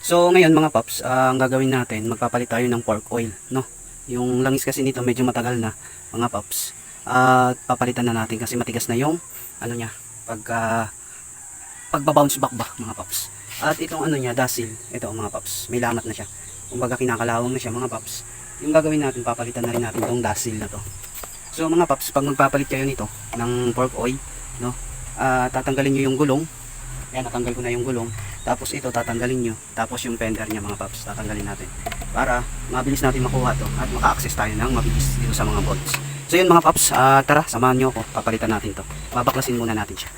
So ngayon mga paps, ang gagawin natin, magpapalit tayo ng pork oil, no? Yung langis kasi nito medyo matagal na, mga paps. At papalitan na natin kasi matigas na yung ano niya, pagba-bounce back ba, mga paps. At itong ano niya, dasil, ito mga paps, may lamat na siya. Kumbaga kinakalawang na siya, mga paps. Yung gagawin natin, papalitan na rin natin itong dasil na to. So mga paps, pag magpapalit kayo nito ng pork oil, no? Tatanggalin niyo yung gulong. Ayan, natanggal ko na yung gulong. Tapos ito tatanggalin nyo. Tapos yung fender niya mga paps, tatanggalin natin. Para mabilis natin makuha to at maka-access tayo ng mabilis dito sa mga bolts. So yun mga paps, tara, samahan nyo ako. Papalitan natin to. Babaklasin muna natin siya.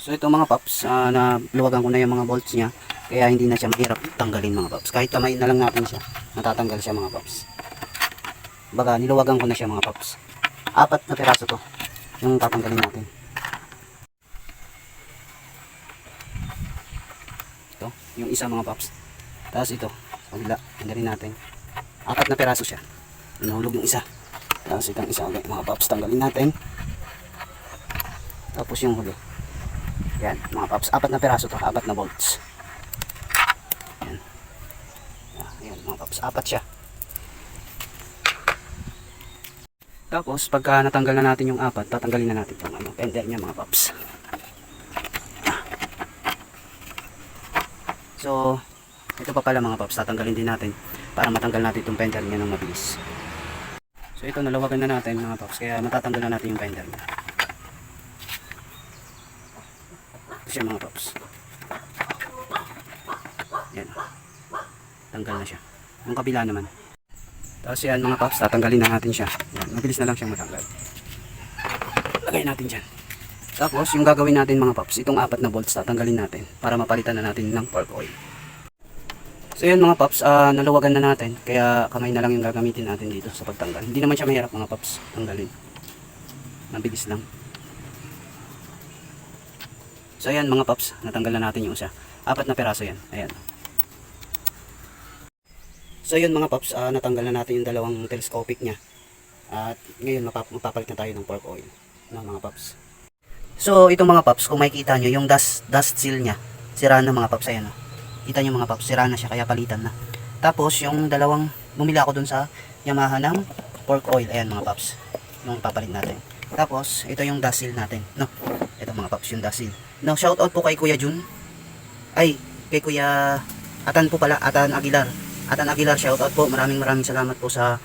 So ito mga paps, naluwagan ko na yung mga bolts niya. Kaya hindi na siya mahirap tanggalin mga paps. Kahit kamay na lang natin siya, natatanggal siya mga paps. Baga, niluwagan ko na siya mga paps. 4 na piraso to yung tatanggalin natin. Ito, yung isa mga paps. Tapos ito, kabila, tanggalin natin. 4 na piraso siya. Nahulog yung isa. Tapos itong isa ulit mga paps, tanggalin natin. Tapos yung huli. Yan, mga paps, 4 na piraso to, 4 na bolts. Yan. Yan, mga paps, 4 siya. Tapos, pagka natanggal na natin yung 4, tatanggalin na natin yung fender niya mga paps. So, ito pa pala mga paps, tatanggalin din natin para matanggal natin itong fender niya ng mabilis. So, ito nalawagan na natin mga paps, kaya matatanggal na natin yung fender niya. Ito siya mga paps. Yan. Tanggal na siya. Yung kabila naman. Tapos yan mga paps, tatanggalin na natin siya. Yan, mabilis na lang siyang matanggal. Lagay natin dyan. Tapos yung gagawin natin mga paps, itong 4 na bolts tatanggalin natin para mapalitan na natin ng pork oil. So yan mga paps, naluwagan na natin. Kaya kamay na lang yung gagamitin natin dito sa pagtanggal. Hindi naman siya mahirap mga paps, tanggalin. Mabilis lang. So yan mga paps, natanggal na natin yung isa. 4 na peraso yan. Ayan. So yun mga paps, natanggal na natin yung dalawang telescopic niya. At ngayon mapapalit na tayo ng pork oil. No, mga paps. So ito mga paps, kung makikita nyo yung dust seal niya, sira na mga paps. Ayan, kita nyo mga paps, sira na siya kaya palitan na. Tapos yung dalawang, bumili ako dun sa Yamaha ng pork oil. Ayan mga paps, yung papalit natin. Tapos ito yung dust seal natin. No, ito mga paps yung dust seal. No, shout out po kay Kuya Jun. Ay, kay Kuya Atan po pala, Atan Aguilar. Atan Aguilar, shout out po. Maraming salamat po sa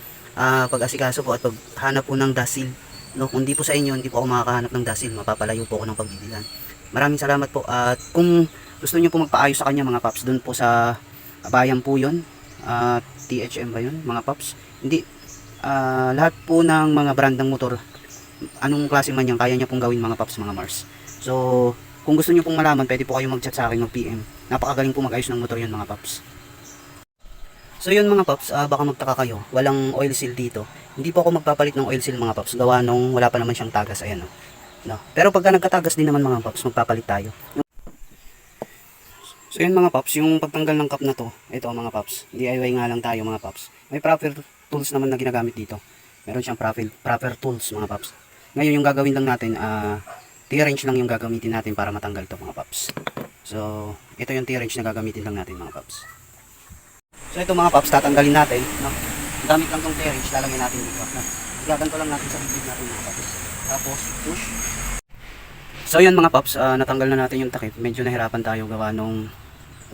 pag-asikaso po at paghanap po ng dust seal. No, kung di po sa inyo, hindi po ako makakahanap ng dust seal, mapapalayo po ako ng pagbibilan. Maraming salamat po. At kung gusto niyo po magpaayos sa kanya mga paps, doon po sa bayan po yun. THM ba yun mga paps? Hindi. Lahat po ng mga brand ng motor, anong klase man yan, kaya niya pong gawin mga paps, mga Mars. So, kung gusto niyo pong malaman, pwede po kayong mag-chat sa akin, mag-PM. Napakagaling po mag-ayos ng motor yun mga paps. So yun mga paps, baka magtaka kayo, walang oil seal dito. Hindi po ako magpapalit ng oil seal mga paps, gawa nung wala pa naman siyang tagas, ayan no. Pero pagka nagkatagas din naman mga paps, magpapalit tayo. So yun mga paps, yung pagtanggal ng cap na to, ito mga paps, DIY nga lang tayo mga paps. May proper tools naman na ginagamit dito. Meron siyang proper tools mga paps. Ngayon yung gagawin lang natin, T-wrench lang yung gagamitin natin para matanggal to mga paps. So ito yung T-wrench na gagamitin lang natin mga paps. So ito mga paps, tatanggalin natin, no? Gamit lang tong T-wrench, lalagyan natin dito, no? Gaganto lang natin sa bibig natin mga paps. Tapos push. So yan mga paps, natanggal na natin yung takip. Medyo nahirapan tayo gawa nung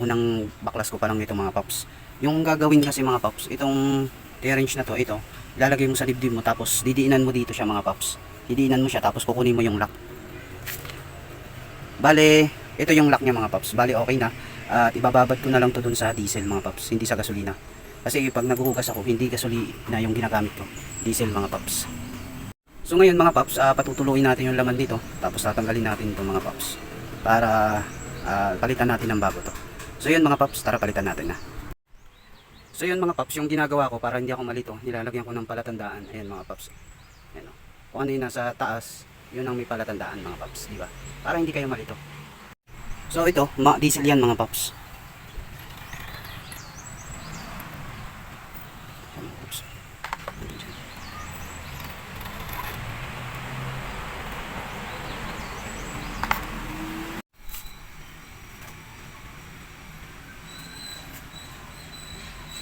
unang baklas ko pa lang nito mga paps. Yung gagawin kasi mga paps, itong T-wrench na to, ito, ilalagay mo sa dibdib mo tapos didiinan mo dito siya mga paps. Didiinan mo siya tapos kukunin mo yung lock. Bale, ito yung lock niya mga paps. Bale, okay na. At ibababad ko na lang to dun sa diesel mga paps, hindi sa gasolina. Kasi pag naghuhugas ako, hindi gasolina yung ginagamit ko, diesel mga paps. So ngayon mga paps, patutuloyin natin yung laman dito. Tapos tatanggalin natin ito mga paps para palitan natin ng bago to. So yun mga paps, tara palitan natin na. So yun mga paps, yung ginagawa ko para hindi ako malito, nilalagyan ko ng palatandaan. Ayan mga paps. Ayan, kung ano yung nasa taas, yun ang may palatandaan mga paps, di ba? Para hindi kayo malito. So ito, diesel yan mga paps.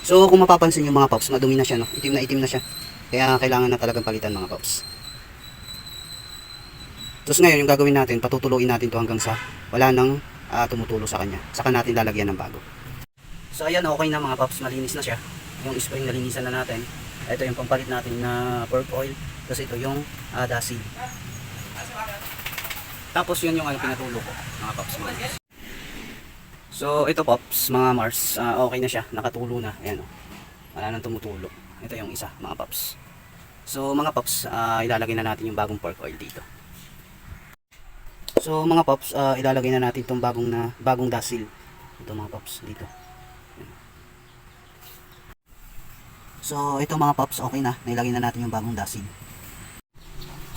So kung mapapansin yung mga paps, madumi na siya, no? Itim na siya. Kaya kailangan na talagang palitan mga paps. Tapos ngayon yung gagawin natin, patutuluin natin to hanggang sa wala nang tumutulo sa kanya. Saka natin lalagyan ng bago. So ayan, okay na mga paps, malinis na siya. Yung spring nalinisan na natin. Ito yung pampalit natin na pork oil. Tapos ito yung dasil. Tapos yun yung pinatulo ko mga paps. So ito paps mga Mars, okay na siya, nakatulo na. Ayan o, wala nang tumutulo. Ito yung isa mga paps. So mga paps, ilalagay na natin yung bagong pork oil dito. So mga paps, ilalagay na natin itong bagong dasil. Ito mga paps dito. So ito mga paps, okay na, nailagay na natin yung bagong dasil.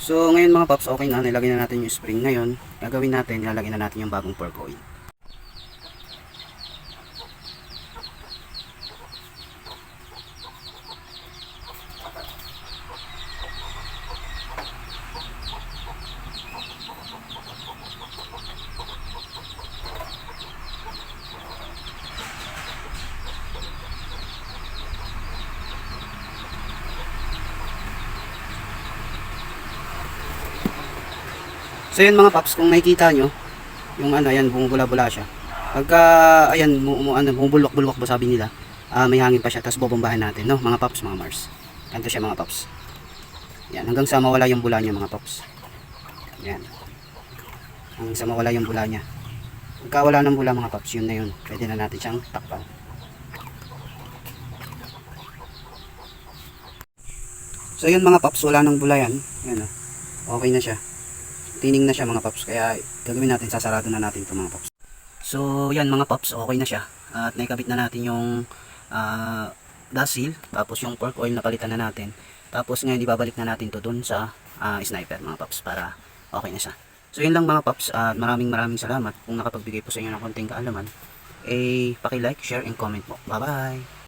So ngayon mga paps, okay na, nailagay na natin yung spring. Ngayon gagawin natin, ilalagay na natin yung bagong pork oil. So yun mga paps, kung nakikita nyo, yung ayan, bumubula-bula siya. Pagka, ayan, bumubulok-bulok ba sabi nila, may hangin pa siya, tapos bobombahan natin, no? Mga paps, mga Mars. Ganito siya mga paps. Yan, hanggang sa mawala yung bula niya mga paps. Yan. Hanggang sa mawala yung bula niya. Pagka wala ng bula mga paps, yun na yun. Pwede na natin siyang takpan. So yun mga paps, wala ng bula yan. Yan, okay na siya. Tining na siya mga paps, kaya gagawin natin, sasarado na natin ito mga paps. So yan mga paps, okay na siya at naikabit na natin yung dasil, tapos yung pork oil na palitan na natin, tapos ngayon ibabalik na natin to dun sa sniper mga paps para okay na siya. So yun lang mga paps, at maraming salamat kung nakapagbigay po sa inyo ng konting kaalaman. Paki-like, share and comment po. Bye bye.